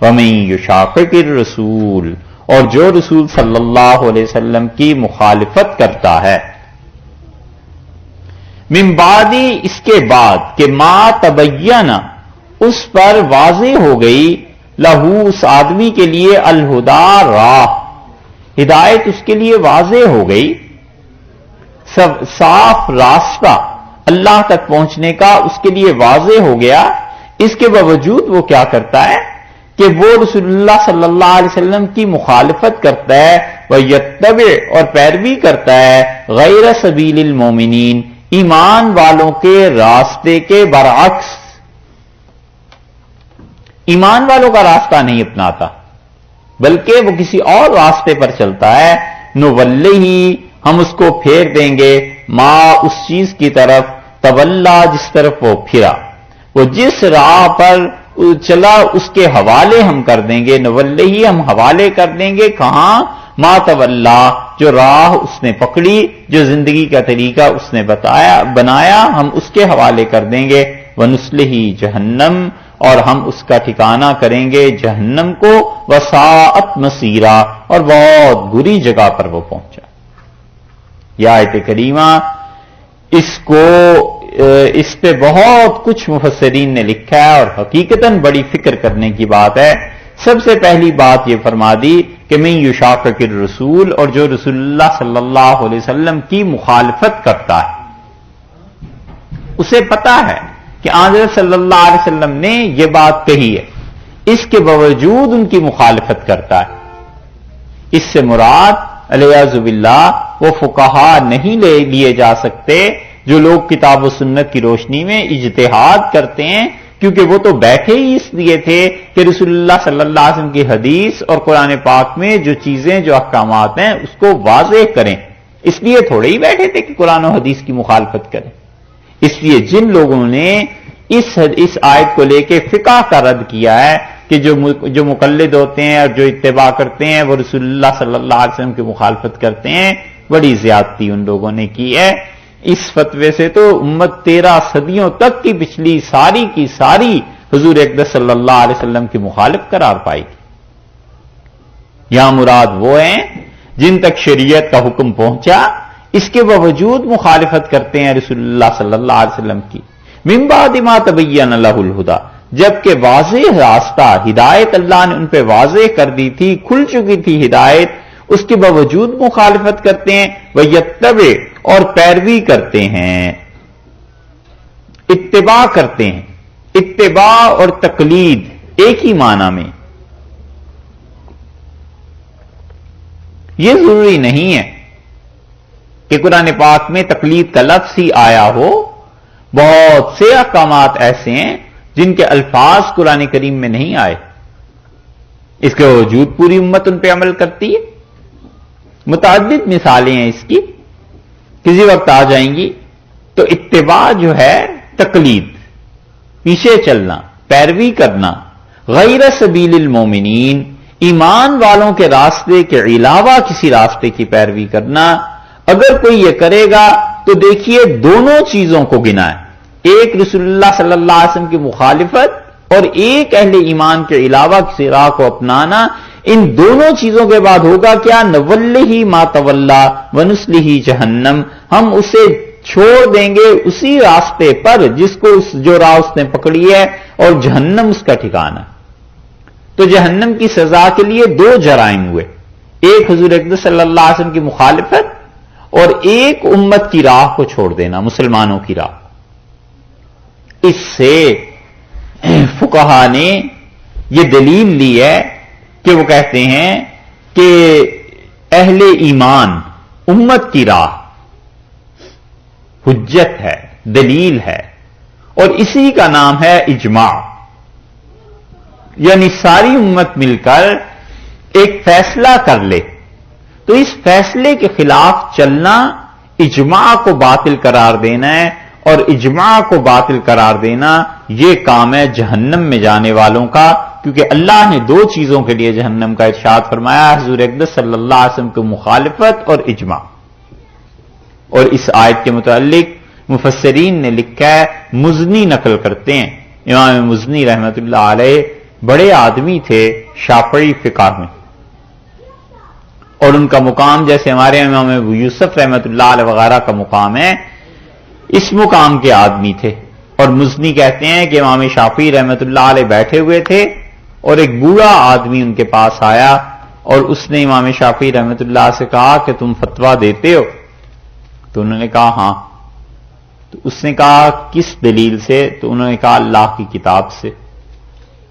وَمَن يُشَاقِقِ الرَّسُولَ، اور جو رسول صلی اللہ علیہ وسلم کی مخالفت کرتا ہے، من بعد، اس کے بعد کہ ما تبین، اس پر واضح ہو گئی، لہو، اس آدمی کے لیے، الہدا، راہ، ہدایت اس کے لیے واضح ہو گئی، صاف راستہ اللہ تک پہنچنے کا اس کے لیے واضح ہو گیا، اس کے باوجود وہ کیا کرتا ہے کہ وہ رسول اللہ صلی اللہ علیہ وسلم کی مخالفت کرتا ہے، وَيَتَّبِعْ، اور پیروی کرتا ہے، غیر سبیل المومنین، ایمان والوں کے راستے کے برعکس، ایمان والوں کا راستہ نہیں اپناتا بلکہ وہ کسی اور راستے پر چلتا ہے، نُوَلِّهِ، ہم اس کو پھیر دیں گے، ما، اس چیز کی طرف، تولا، جس طرف وہ پھرا، وہ جس راہ پر چلا اس کے حوالے ہم کر دیں گے، نُوَلِّهِ، ہم حوالے کر دیں گے، کہاں، ما تولا، جو راہ اس نے پکڑی، جو زندگی کا طریقہ اس نے بنایا، ہم اس کے حوالے کر دیں گے، وَنُصْلِهِ جہنم، اور ہم اس کا ٹھکانہ کریں گے جہنم کو، وَسَاءَتْ مَصِيرًا، اور بہت بری جگہ پر وہ پہنچا۔ یہ آیت کریمہ، اس پہ بہت کچھ مفسرین نے لکھا ہے اور حقیقتاً بڑی فکر کرنے کی بات ہے۔ سب سے پہلی بات یہ فرما دی کہ من یشاقق الرسول، اور جو رسول اللہ صلی اللہ علیہ وسلم کی مخالفت کرتا ہے، اسے پتا ہے کہ حضرت صلی اللہ علیہ وسلم نے یہ بات کہی ہے، اس کے باوجود ان کی مخالفت کرتا ہے۔ اس سے مراد الیاذ باللہ وہ فقہا نہیں لیے جا سکتے جو لوگ کتاب و سنت کی روشنی میں اجتہاد کرتے ہیں، کیونکہ وہ تو بیٹھے ہی اس لیے تھے کہ رسول اللہ صلی اللہ علیہ وسلم کی حدیث اور قرآن پاک میں جو چیزیں، جو احکامات ہیں، اس کو واضح کریں، اس لیے تھوڑے ہی بیٹھے تھے کہ قرآن و حدیث کی مخالفت کریں۔ اس لیے جن لوگوں نے اس آیت کو لے کے فقہ کا رد کیا ہے کہ جو مقلد ہوتے ہیں اور جو اتباع کرتے ہیں وہ رسول اللہ صلی اللہ علیہ وسلم کی مخالفت کرتے ہیں، بڑی زیادتی ان لوگوں نے کی ہے۔ اس فتوے سے تو امت 13 صدیوں تک کی پچھلی ساری کی ساری حضور اقدس صلی اللہ علیہ وسلم کی مخالف قرار پائے گی۔ یہاں مراد وہ ہیں جن تک شریعت کا حکم پہنچا، اس کے باوجود مخالفت کرتے ہیں رسول اللہ صلی اللہ علیہ وسلم کی، من بعد ما تبین لہ الہدی، جبکہ واضح راستہ، ہدایت اللہ نے ان پہ واضح کر دی تھی، کھل چکی تھی ہدایت، اس کے باوجود مخالفت کرتے ہیں، وَيَتَّبِعْ، اور پیروی کرتے ہیں، اتباع کرتے ہیں۔ اتباع اور تقلید ایک ہی معنی میں، یہ ضروری نہیں ہے کہ قرآن پاک میں تقلید کا لفظ ہی آیا ہو، بہت سے احکامات ایسے ہیں جن کے الفاظ قرآن کریم میں نہیں آئے، اس کے باوجود پوری امت ان پہ عمل کرتی ہے۔ متعدد مثالیں ہیں اس کی، کسی وقت آ جائیں گی۔ تو اتباع جو ہے تقلید، پیچھے چلنا، پیروی کرنا، غیر سبیل المومنین، ایمان والوں کے راستے کے علاوہ کسی راستے کی پیروی کرنا۔ اگر کوئی یہ کرے گا تو دیکھیے دونوں چیزوں کو گنا ہے، ایک رسول اللہ صلی اللہ علیہ وسلم کی مخالفت اور ایک اہل ایمان کے علاوہ کسی راہ کو اپنانا۔ ان دونوں چیزوں کے بعد ہوگا کیا، نولہ ما تولا ونصلہ جہنم، ہم اسے چھوڑ دیں گے اسی راستے پر جو راہ اس نے پکڑی ہے، اور جہنم اس کا ٹھکانہ۔ تو جہنم کی سزا کے لیے 2 جرائم ہوئے، ایک حضور اقدس صلی اللہ علیہ وسلم کی مخالفت اور ایک امت کی راہ کو چھوڑ دینا، مسلمانوں کی راہ۔ اس سے فقہا نے یہ دلیل لی ہے کہ وہ کہتے ہیں کہ اہل ایمان امت کی راہ حجت ہے، دلیل ہے، اور اسی کا نام ہے اجماع، یعنی ساری امت مل کر ایک فیصلہ کر لے تو اس فیصلے کے خلاف چلنا اجماع کو باطل قرار دینا ہے، اور اجماع کو باطل قرار دینا یہ کام ہے جہنم میں جانے والوں کا، کیونکہ اللہ نے 2 چیزوں کے لیے جہنم کا ارشاد فرمایا، حضور اقدس صلی اللہ علیہ وسلم کی مخالفت اور اجماع۔ اور اس آیت کے متعلق مفسرین نے لکھا ہے، مزنی نقل کرتے ہیں، امام مزنی رحمت اللہ علیہ بڑے آدمی تھے شافعی فقہ میں، اور ان کا مقام جیسے ہمارے امام ابو یوسف رحمۃ اللہ علیہ وغیرہ کا مقام ہے، اس مقام کے آدمی تھے۔ اور مزنی کہتے ہیں کہ امام شافعی رحمۃ اللہ علیہ بیٹھے ہوئے تھے اور ایک بوڑھا آدمی ان کے پاس آیا اور اس نے امام شافعی رحمۃ اللہ سے کہا کہ تم فتویٰ دیتے ہو؟ تو انہوں نے کہا ہاں۔ تو اس نے کہا کس دلیل سے؟ تو انہوں نے کہا اللہ کی کتاب سے۔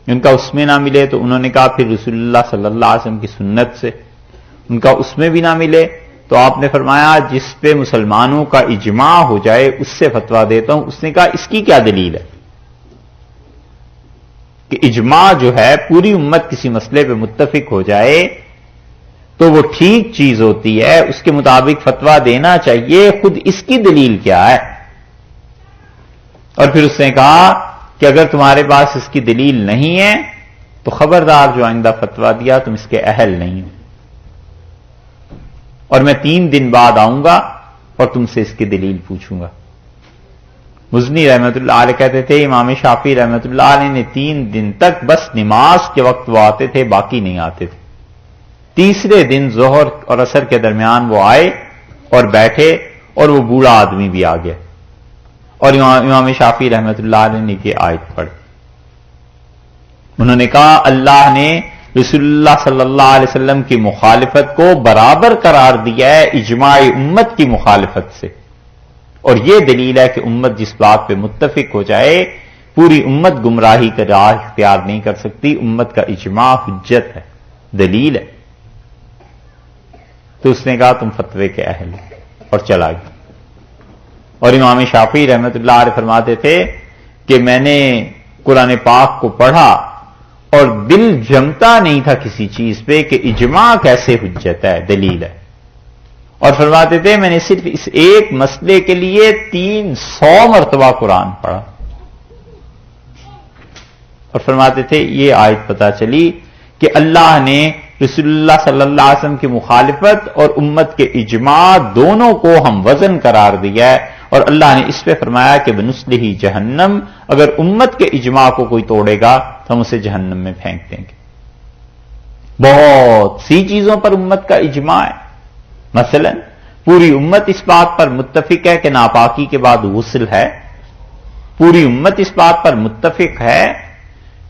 ان کا اس میں نہ ملے تو انہوں نے کہا پھر رسول اللہ صلی اللہ علیہ وسلم کی سنت سے۔ ان کا اس میں بھی نہ ملے تو آپ نے فرمایا جس پہ مسلمانوں کا اجماع ہو جائے اس سے فتویٰ دیتا ہوں۔ اس نے کہا اس کی کیا دلیل ہے کہ اجماع جو ہے پوری امت کسی مسئلے پہ متفق ہو جائے تو وہ ٹھیک چیز ہوتی ہے، اس کے مطابق فتویٰ دینا چاہیے، خود اس کی دلیل کیا ہے؟ اور پھر اس نے کہا کہ اگر تمہارے پاس اس کی دلیل نہیں ہے تو خبردار جو آئندہ فتویٰ دیا تم اس کے اہل نہیں ہو، اور میں 3 دن بعد آؤں گا اور تم سے اس کی دلیل پوچھوں گا۔ مزنی رحمت اللہ علیہ کہتے تھے امام شافعی رحمت اللہ علیہ نے 3 دن تک بس نماز کے وقت وہ آتے تھے، باقی نہیں آتے تھے۔ تیسرے دن ظہر اور عصر کے درمیان وہ آئے اور بیٹھے اور وہ بوڑھا آدمی بھی آ گیا، اور امام شافعی رحمت اللہ علیہ نے یہ آیت پڑھی۔ انہوں نے کہا اللہ نے رسول اللہ صلی اللہ علیہ وسلم کی مخالفت کو برابر قرار دیا ہے اجماع امت کی مخالفت سے، اور یہ دلیل ہے کہ امت جس بات پہ متفق ہو جائے پوری امت گمراہی کا راہ اختیار نہیں کر سکتی، امت کا اجماع حجت ہے، دلیل ہے۔ تو اس نے کہا تم فتوے کے اہل ہو، اور چلا گیا۔ اور امام شافعی رحمت اللہ علیہ فرماتے تھے کہ میں نے قرآن پاک کو پڑھا اور دل جمتا نہیں تھا کسی چیز پہ کہ اجماع کیسے حجت ہے، دلیل ہے، اور فرماتے تھے میں نے صرف اس ایک مسئلے کے لیے 300 مرتبہ قرآن پڑھا، اور فرماتے تھے یہ آیت پتہ چلی کہ اللہ نے رسول اللہ صلی اللہ علیہ وسلم کی مخالفت اور امت کے اجماع دونوں کو ہم وزن قرار دیا ہے، اور اللہ نے اس پہ فرمایا کہ بنسلہ جہنم، اگر امت کے اجماع کو کوئی توڑے گا تو ہم اسے جہنم میں پھینک دیں گے۔ بہت سی چیزوں پر امت کا اجماع ہے، مثلا پوری امت اس بات پر متفق ہے کہ ناپاکی کے بعد غسل ہے، پوری امت اس بات پر متفق ہے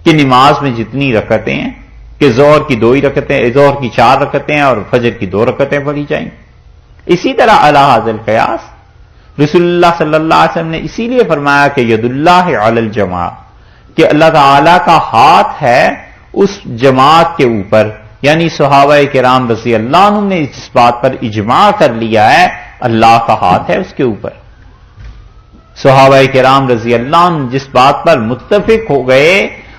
کہ نماز میں جتنی رکعتیں ہیں کہ ظہر کی 2 رکعتیں، ظہر کی 4 رکعتیں اور فجر کی 2 رکعتیں پڑھی جائیں۔ اسی طرح علی ھذا القیاس رسول اللہ صلی اللہ علیہ وسلم نے اسی لیے فرمایا کہ ید اللہ علی الجماع، کہ اللہ تعالی کا ہاتھ ہے اس جماعت کے اوپر، یعنی صحابہ کرام رضی اللہ عنہم نے اس بات پر اجماع کر لیا ہے اللہ کا ہاتھ ہے اس کے اوپر۔ صحابہ کرام رضی اللہ عنہم جس بات پر متفق ہو گئے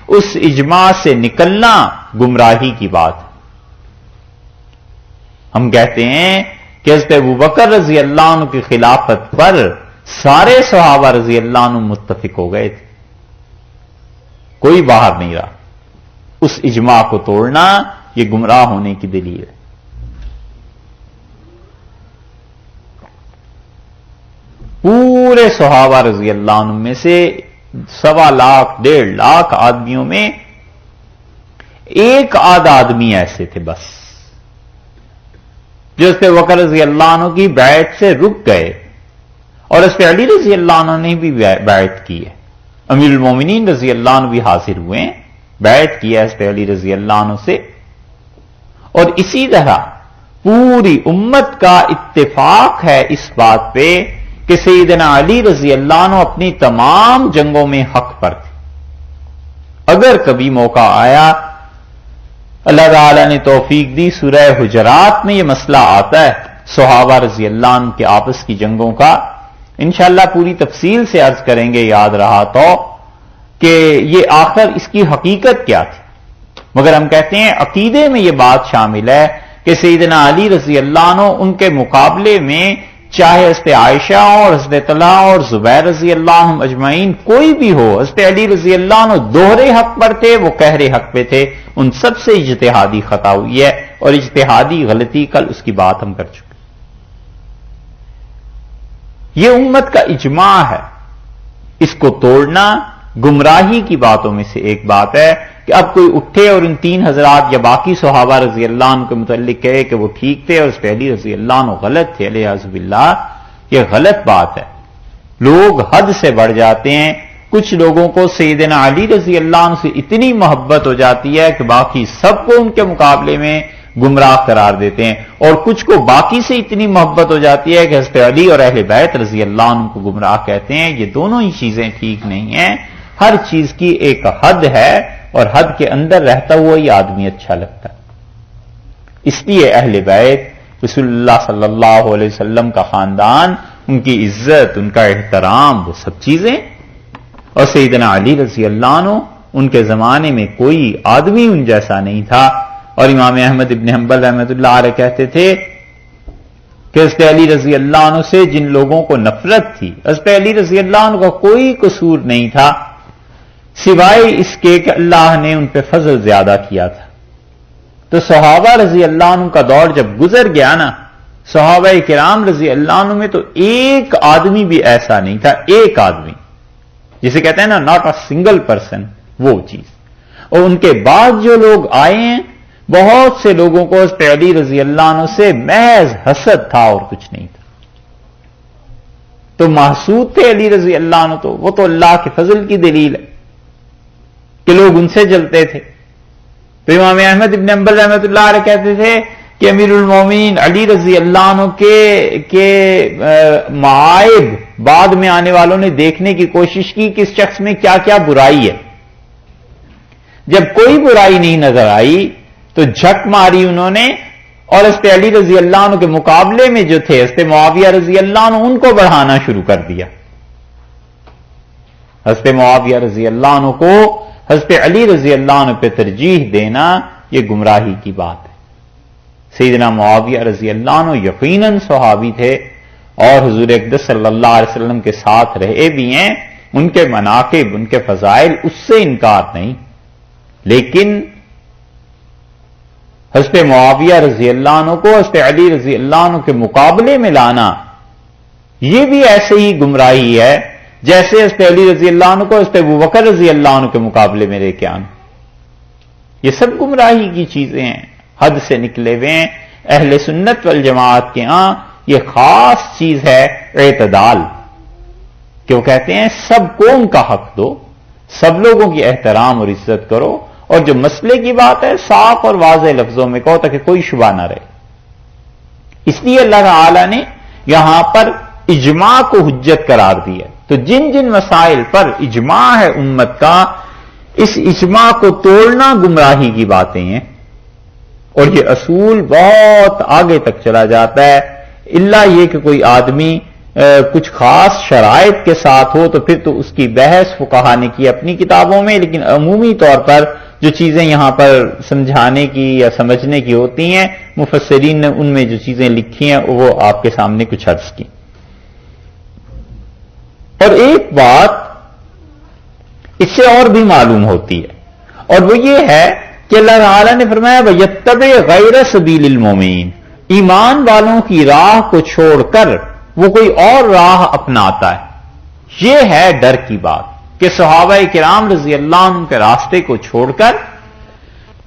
اس اجماع سے نکلنا گمراہی کی بات۔ ہم کہتے ہیں کہ حضرت ابوبکر رضی اللہ عنہ کی خلافت پر سارے صحابہ رضی اللہ عنہ متفق ہو گئے تھے، کوئی باہر نہیں رہا۔ اس اجماع کو توڑنا یہ گمراہ ہونے کی دلیل ہے۔ پورے صحابہ رضی اللہ عنہ میں سے 1.25 لاکھ 1.5 لاکھ آدمیوں میں 1 آدھ آدمی ایسے تھے بس جو حضرت ابوبکر رضی اللہ عنہ کی بیعت سے رک گئے، اور حضرت علی رضی اللہ عنہ نے بھی بیعت کی ہے، امیر المومنین رضی اللہ عنہ بھی حاضر ہوئے ہیں، بیعت کی ہے حضرت علی رضی اللہ عنہ سے۔ اور اسی طرح پوری امت کا اتفاق ہے اس بات پہ کہ سیدنا علی رضی اللہ عنہ اپنی تمام جنگوں میں حق پر تھے۔ اگر کبھی موقع آیا، اللہ تعالیٰ نے توفیق دی، سورہ حجرات میں یہ مسئلہ آتا ہے صحابہ رضی اللہ عنہ کے آپس کی جنگوں کا، انشاءاللہ پوری تفصیل سے عرض کریں گے یاد رہا تو کہ یہ آخر اس کی حقیقت کیا تھی، مگر ہم کہتے ہیں عقیدے میں یہ بات شامل ہے کہ سیدنا علی رضی اللہ عنہ ان کے مقابلے میں چاہے حضرت عائشہ اور حضرت طلحہ اور زبیر رضی اللہ عنہ اجمعین کوئی بھی ہو، حضرت علی رضی اللہ عنہ دوہرے حق پر تھے، وہ قہر حق پہ تھے، ان سب سے اجتہادی خطا ہوئی ہے، اور اجتہادی غلطی کل اس کی بات ہم کر چکے۔ یہ امت کا اجماع ہے، اس کو توڑنا گمراہی کی باتوں میں سے ایک بات ہے۔ کہ اب کوئی اٹھے اور ان 3 حضرات یا باقی صحابہ رضی اللہ عنہ کے متعلق کہے کہ وہ ٹھیک تھے اور اس پہ علی رضی اللہ عنہ غلط تھے، علیہ باللہ، یہ غلط بات ہے۔ لوگ حد سے بڑھ جاتے ہیں۔ کچھ لوگوں کو سیدنا علی رضی اللہ عنہ سے اتنی محبت ہو جاتی ہے کہ باقی سب کو ان کے مقابلے میں گمراہ قرار دیتے ہیں، اور کچھ کو باقی سے اتنی محبت ہو جاتی ہے کہ حضرت علی اور اہل بیت رضی اللہ عنہ کو گمراہ کہتے ہیں۔ یہ دونوں ہی چیزیں ٹھیک نہیں ہیں۔ ہر چیز کی ایک حد ہے، اور حد کے اندر رہتا ہوا یہ آدمی اچھا لگتا ہے۔ اس لیے اہل بیت، رسول اللہ صلی اللہ علیہ وسلم کا خاندان، ان کی عزت، ان کا احترام، وہ سب چیزیں، اور سیدنا علی رضی اللہ عنہ، ان کے زمانے میں کوئی آدمی ان جیسا نہیں تھا۔ اور امام احمد ابن حنبل رحمۃ اللہ علیہ کہتے تھے کہ حضرت علی رضی اللہ عنہ سے جن لوگوں کو نفرت تھی، حضرت علی رضی اللہ عنہ کا کوئی قصور نہیں تھا سوائے اس کے کہ اللہ نے ان پہ فضل زیادہ کیا تھا۔ تو صحابہ رضی اللہ عنہ کا دور جب گزر گیا نا، صحابہ کرام رضی اللہ عنہ میں تو ایک آدمی بھی ایسا نہیں تھا، ایک آدمی جسے کہتے ہیں نا ناٹ اے سنگل پرسن، وہ چیز۔ اور ان کے بعد جو لوگ آئے ہیں، بہت سے لوگوں کو حضرت علی رضی اللہ عنہ سے محض حسد تھا اور کچھ نہیں تھا۔ تو محسود تھے علی رضی اللہ عنہ، تو وہ تو اللہ کے فضل کی دلیل ہے کہ لوگ ان سے جلتے تھے۔ تو امام احمد ابن حنبل رحمۃ اللہ علیہ کہتے تھے کہ امیر المومنین علی رضی اللہ عنہ کے معائب بعد میں آنے والوں نے دیکھنے کی کوشش کی کہ اس شخص میں کیا کیا برائی ہے۔ جب کوئی برائی نہیں نظر آئی تو جھک ماری انہوں نے، اور حضرت علی رضی اللہ عنہ کے مقابلے میں جو تھے حضرت معاویہ رضی اللہ عنہ، ان کو بڑھانا شروع کر دیا۔ حضرت معاویہ رضی اللہ عنہ کو حضرت علی رضی اللہ عنہ پہ ترجیح دینا یہ گمراہی کی بات ہے۔ سیدنا معاویہ رضی اللہ عنہ یقیناً صحابی تھے اور حضور اقدس صلی اللہ علیہ وسلم کے ساتھ رہے بھی ہیں، ان کے مناقب، ان کے فضائل، اس سے انکار نہیں، لیکن حضرت معاویہ رضی اللہ عنہ کو حضرت علی رضی اللہ عنہ کے مقابلے میں لانا یہ بھی ایسے ہی گمراہی ہے جیسے حضرت علی رضی اللہ عنہ کو حضرت ابوبکر رضی اللہ عنہ کے مقابلے میں لے کے آنا۔ یہ سب گمراہی کی چیزیں ہیں، حد سے نکلے ہوئے ہیں۔ اہل سنت والجماعت کے ہاں یہ خاص چیز ہے اعتدال، کہ وہ کہتے ہیں سب کو ان کا حق دو، سب لوگوں کی احترام اور عزت کرو، اور جو مسئلے کی بات ہے صاف اور واضح لفظوں میں کہو تاکہ کوئی شبہ نہ رہے۔ اس لیے اللہ تعالی نے یہاں پر اجماع کو حجت قرار دیا۔ تو جن جن مسائل پر اجماع ہے امت کا، اس اجماع کو توڑنا گمراہی کی باتیں ہیں، اور یہ اصول بہت آگے تک چلا جاتا ہے، الا یہ کہ کوئی آدمی کچھ خاص شرائط کے ساتھ ہو تو پھر تو اس کی بحث فقہا نے کی اپنی کتابوں میں، لیکن عمومی طور پر جو چیزیں یہاں پر سمجھانے کی یا سمجھنے کی ہوتی ہیں، مفسرین نے ان میں جو چیزیں لکھی ہیں وہ آپ کے سامنے کچھ عرض کی۔ اور ایک بات اس سے اور بھی معلوم ہوتی ہے، اور وہ یہ ہے کہ اللہ تعالیٰ نے فرمایا وَيَتَّبِعْ غَيْرَ سَبِيلِ الْمُؤْمِنِينَ، ایمان والوں کی راہ کو چھوڑ کر وہ کوئی اور راہ اپناتا ہے۔ یہ ہے ڈر کی بات کہ صحابہ کرام رضی اللہ عنہ کے راستے کو چھوڑ کر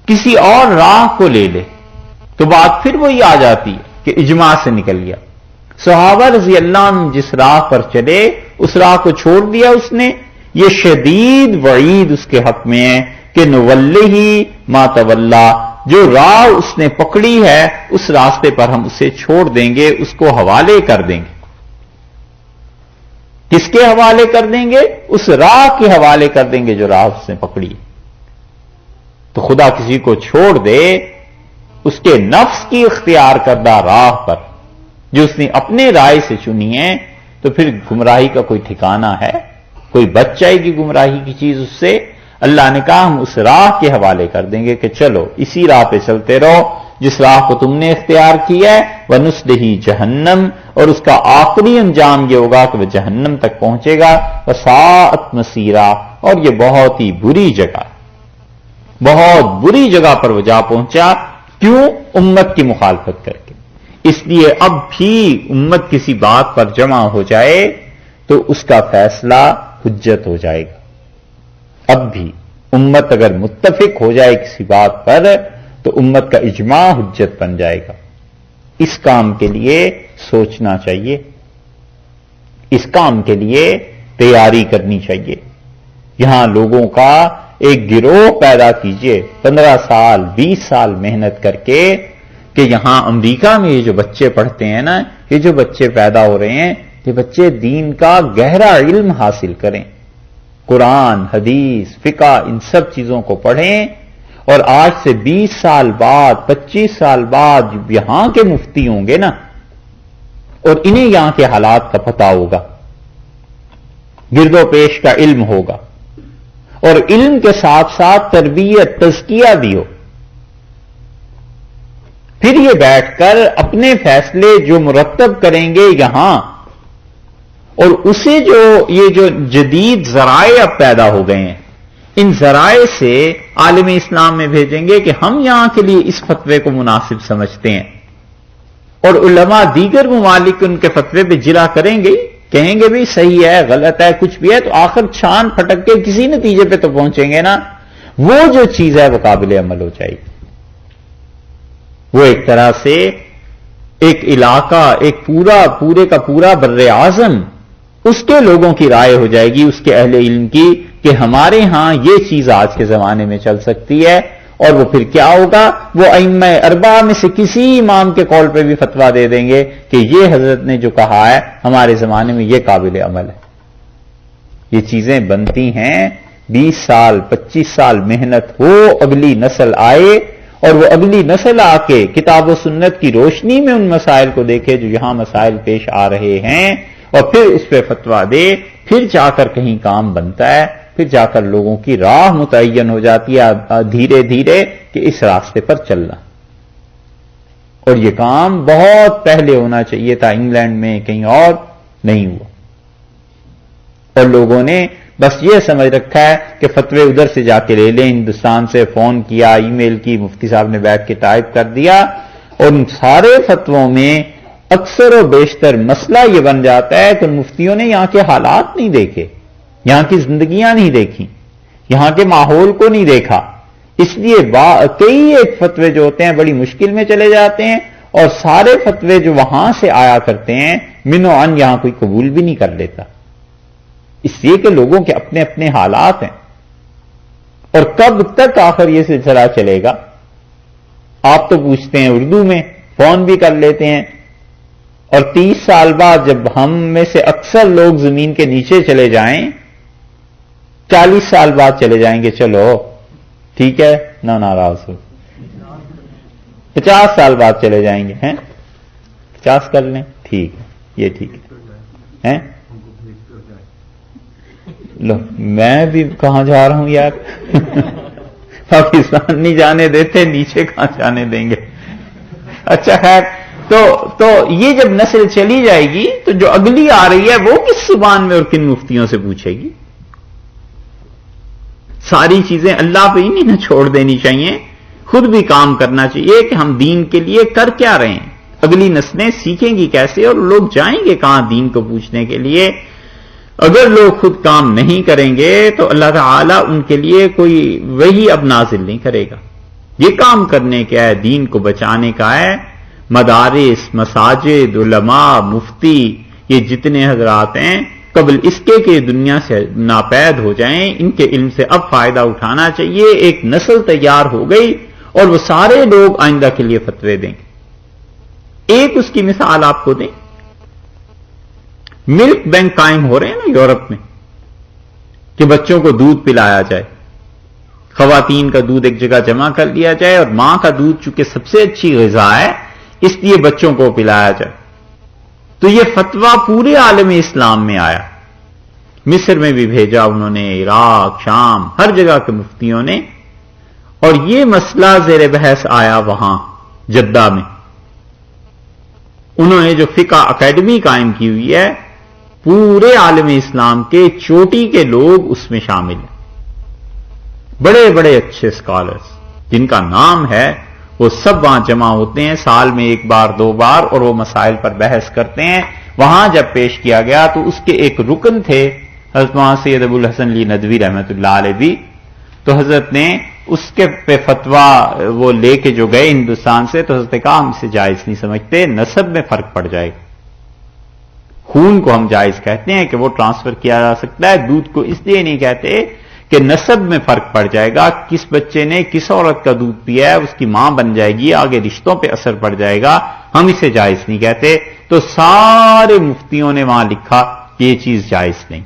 کسی اور راہ کو لے لے، تو بات پھر وہی آ جاتی ہے کہ اجماع سے نکل گیا۔ صحابہ رضی اللہ عنہ جس راہ پر چلے اس راہ کو چھوڑ دیا اس نے، یہ شدید وعید اس کے حق میں ہے کہ نولہ ما تولا، جو راہ اس نے پکڑی ہے اس راستے پر ہم اسے چھوڑ دیں گے، اس کو حوالے کر دیں گے۔ کس کے حوالے کر دیں گے؟ اس راہ کے حوالے کر دیں گے جو راہ اس نے پکڑی۔ تو خدا کسی کو چھوڑ دے اس کے نفس کی اختیار کردہ راہ پر جو اس نے اپنے رائے سے چنی ہے، تو پھر گمراہی کا کوئی ٹھکانہ ہے؟ کوئی بچ جائے گی گمراہی کی چیز اس سے؟ اللہ نے کہا ہم اس راہ کے حوالے کر دیں گے کہ چلو اسی راہ پہ چلتے رہو جس راہ کو تم نے اختیار کیا ہے، وَنُصْلِهِ جہنم، اور اس کا آخری انجام یہ ہوگا کہ وہ جہنم تک پہنچے گا، وَسَاءَتْ مَصِيرًا، اور یہ بہت ہی بری جگہ، بہت بری جگہ پر وہ جا پہنچا۔ کیوں؟ امت کی مخالفت کر کے۔ اس لیے اب بھی امت کسی بات پر جمع ہو جائے تو اس کا فیصلہ حجت ہو جائے گا۔ اب بھی امت اگر متفق ہو جائے کسی بات پر تو امت کا اجماع حجت بن جائے گا. اس کام کے لیے سوچنا چاہیے، اس کام کے لیے تیاری کرنی چاہیے. یہاں لوگوں کا ایک گروہ پیدا کیجئے 15 سال 20 سال محنت کر کے کہ یہاں امریکہ میں یہ جو بچے پڑھتے ہیں نا، یہ جو بچے پیدا ہو رہے ہیں، یہ بچے دین کا گہرا علم حاصل کریں، قرآن حدیث فقہ ان سب چیزوں کو پڑھیں، اور آج سے 20 سال بعد 25 سال بعد یہاں کے مفتی ہوں گے نا، اور انہیں یہاں کے حالات کا پتہ ہوگا، گرد و پیش کا علم ہوگا، اور علم کے ساتھ ساتھ تربیت تزکیہ بھی ہو. پھر یہ بیٹھ کر اپنے فیصلے جو مرتب کریں گے یہاں، اور اسے جو یہ جو جدید ذرائع اب پیدا ہو گئے ہیں، ان ذرائع سے عالم اسلام میں بھیجیں گے کہ ہم یہاں کے لیے اس فتوے کو مناسب سمجھتے ہیں، اور علماء دیگر ممالک ان کے فتوے پہ جرا کریں گے، کہیں گے بھی صحیح ہے غلط ہے کچھ بھی ہے، تو آخر چھان پھٹک کے کسی نتیجے پہ تو پہنچیں گے نا. وہ جو چیز ہے وہ قابل عمل ہو جائے گی. وہ ایک طرح سے ایک علاقہ، ایک پورے کا پورا بر اعظم اس کے لوگوں کی رائے ہو جائے گی، اس کے اہل علم کی، کہ ہمارے ہاں یہ چیز آج کے زمانے میں چل سکتی ہے. اور وہ پھر کیا ہوگا، وہ ائمہ اربعہ میں سے کسی امام کے قول پہ بھی فتویٰ دے دیں گے کہ یہ حضرت نے جو کہا ہے ہمارے زمانے میں یہ قابل عمل ہے. یہ چیزیں بنتی ہیں، 20 سال 25 سال محنت ہو، اگلی نسل آئے، اور وہ اگلی نسل آ کے کتاب و سنت کی روشنی میں ان مسائل کو دیکھے جو یہاں مسائل پیش آ رہے ہیں، اور پھر اس پہ فتویٰ دے. پھر جا کر کہیں کام بنتا ہے، پھر جا کر لوگوں کی راہ متعین ہو جاتی ہے دھیرے دھیرے کہ اس راستے پر چلنا. اور یہ کام بہت پہلے ہونا چاہیے تھا، انگلینڈ میں کہیں اور نہیں ہوا، اور لوگوں نے بس یہ سمجھ رکھا ہے کہ فتوے ادھر سے جا کے لے لیں، ہندوستان سے فون کیا، ای میل کی، مفتی صاحب نے بیٹھ کے ٹائپ کر دیا، اور ان سارے فتووں میں اکثر و بیشتر مسئلہ یہ بن جاتا ہے کہ مفتیوں نے یہاں کے حالات نہیں دیکھے، یہاں کی زندگیاں نہیں دیکھی، یہاں کے ماحول کو نہیں دیکھا. اس لیے کئی ایک فتوے جو ہوتے ہیں بڑی مشکل میں چلے جاتے ہیں، اور سارے فتوے جو وہاں سے آیا کرتے ہیں من و عن یہاں کوئی قبول بھی نہیں کر لیتا، اس لیے کہ لوگوں کے اپنے اپنے حالات ہیں. اور کب تک آخر یہ سلسلہ چلے گا؟ آپ تو پوچھتے ہیں اردو میں، فون بھی کر لیتے ہیں، اور 30 سال بعد جب ہم میں سے اکثر لوگ زمین کے نیچے چلے جائیں، 40 سال بعد چلے جائیں گے، چلو ٹھیک ہے نہ ناراض ہو، 50 سال بعد چلے جائیں گے، ہیں 50 کر لیں، ٹھیک ہے یہ ٹھیک ہے. لو میں بھی کہاں جا رہا ہوں یار پاکستان نہیں جانے دیتے، نیچے کہاں جانے دیں گے. اچھا خیر، تو یہ جب نسل چلی جائے گی تو جو اگلی آ رہی ہے وہ کس زبان میں اور کن مفتیوں سے پوچھے گی؟ ساری چیزیں اللہ پہ ہی نہیں نہ چھوڑ دینی چاہیے، خود بھی کام کرنا چاہیے کہ ہم دین کے لیے کر کیا رہے ہیں. اگلی نسلیں سیکھیں گی کیسے، اور لوگ جائیں گے کہاں دین کو پوچھنے کے لیے؟ اگر لوگ خود کام نہیں کریں گے تو اللہ تعالیٰ ان کے لیے کوئی وحی اب نازل نہیں کرے گا. یہ کام کرنے کا ہے، دین کو بچانے کا ہے. مدارس، مساجد، علماء، مفتی، یہ جتنے حضرات ہیں قبل اس کے کہ دنیا سے ناپید ہو جائیں، ان کے علم سے اب فائدہ اٹھانا چاہیے. ایک نسل تیار ہو گئی اور وہ سارے لوگ آئندہ کے لیے فتوے دیں گے. ایک اس کی مثال آپ کو دیں، ملک بینک قائم ہو رہے ہیں نا یورپ میں، کہ بچوں کو دودھ پلایا جائے، خواتین کا دودھ ایک جگہ جمع کر لیا جائے، اور ماں کا دودھ چونکہ سب سے اچھی غذا ہے اس لیے بچوں کو پلایا جائے. تو یہ فتویٰ پورے عالم اسلام میں آیا، مصر میں بھی بھیجا انہوں نے، عراق، شام، ہر جگہ کے مفتیوں نے، اور یہ مسئلہ زیر بحث آیا وہاں جدہ میں. انہوں نے جو فقہ اکیڈمی قائم کی ہوئی ہے، پورے عالم اسلام کے چوٹی کے لوگ اس میں شامل ہیں، بڑے بڑے اچھے اسکالرز جن کا نام ہے، وہ سب وہاں جمع ہوتے ہیں سال میں ایک بار 2 بار، اور وہ مسائل پر بحث کرتے ہیں. وہاں جب پیش کیا گیا تو اس کے ایک رکن تھے حضرت مولانا سید ابو الحسن علی ندوی رحمۃ اللہ علیہ بھی، تو حضرت نے اس کے پہ فتویٰ وہ لے کے جو گئے ہندوستان سے، تو حضرت نے کہا ہم اسے جائز نہیں سمجھتے، نسب میں فرق پڑ جائے گا۔ خون کو ہم جائز کہتے ہیں کہ وہ ٹرانسفر کیا جا سکتا ہے، دودھ کو اس لیے نہیں کہتے کہ نسب میں فرق پڑ جائے گا، کس بچے نے کس عورت کا دودھ پیا ہے اس کی ماں بن جائے گی، آگے رشتوں پہ اثر پڑ جائے گا، ہم اسے جائز نہیں کہتے۔ تو سارے مفتیوں نے وہاں لکھا کہ یہ چیز جائز نہیں،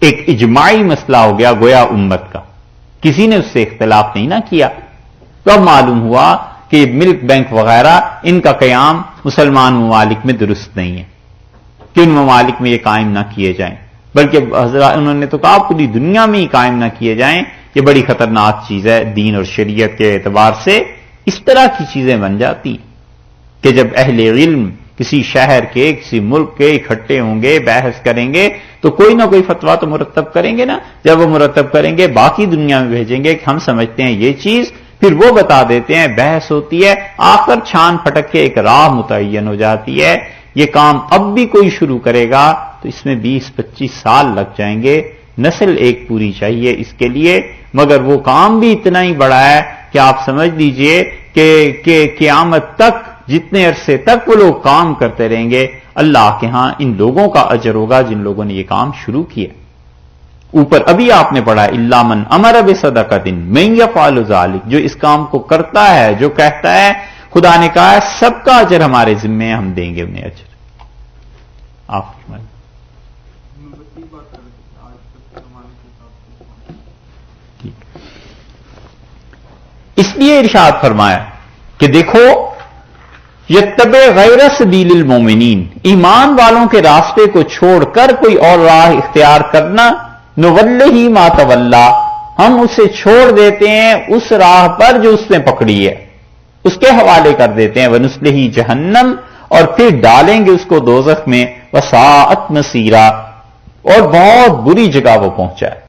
ایک اجماعی مسئلہ ہو گیا گویا امت کا، کسی نے اس سے اختلاف نہیں نہ کیا۔ تو اب معلوم ہوا کہ ملک بینک وغیرہ ان کا قیام مسلمان ممالک میں درست نہیں ہے کہ ان ممالک میں یہ قائم نہ کیے جائیں، بلکہ حضرات انہوں نے تو کہا پوری دنیا میں ہی قائم نہ کیے جائیں، یہ بڑی خطرناک چیز ہے دین اور شریعت کے اعتبار سے۔ اس طرح کی چیزیں بن جاتی کہ جب اہل علم کسی شہر کے کسی ملک کے اکٹھے ہوں گے، بحث کریں گے، تو کوئی نہ کوئی فتویٰ تو مرتب کریں گے نا، جب وہ مرتب کریں گے باقی دنیا میں بھیجیں گے کہ ہم سمجھتے ہیں یہ چیز، پھر وہ بتا دیتے ہیں، بحث ہوتی ہے، آخر چھان پھٹک کے ایک راہ متعین ہو جاتی ہے۔ یہ کام اب بھی کوئی شروع کرے گا تو اس میں 20-25 سال لگ جائیں گے، نسل ایک پوری چاہیے اس کے لیے، مگر وہ کام بھی اتنا ہی بڑا ہے کہ آپ سمجھ لیجئے کہ قیامت تک جتنے عرصے تک وہ لوگ کام کرتے رہیں گے، اللہ کے ہاں ان لوگوں کا اجر ہوگا جن لوگوں نے یہ کام شروع کیا۔ اوپر ابھی آپ نے پڑھا الا من امر بصدقۃ من یفعل ذلک، جو اس کام کو کرتا ہے، جو کہتا ہے، خدا نے کہا ہے سب کا اجر ہمارے ذمے ہے، ہم دیں گے انہیں اجر۔ آپ اس لیے ارشاد فرمایا کہ دیکھو یتبع غیر سبیل المومنین، ایمان والوں کے راستے کو چھوڑ کر کوئی اور راہ اختیار کرنا، نولہ ما تولا، ہم اسے چھوڑ دیتے ہیں اس راہ پر جو اس نے پکڑی ہے، اس کے حوالے کر دیتے ہیں، ونصلہ جہنم، اور پھر ڈالیں گے اس کو دوزخ میں، وساءت مصیرا، اور بہت بری جگہ وہ پہنچا ہے۔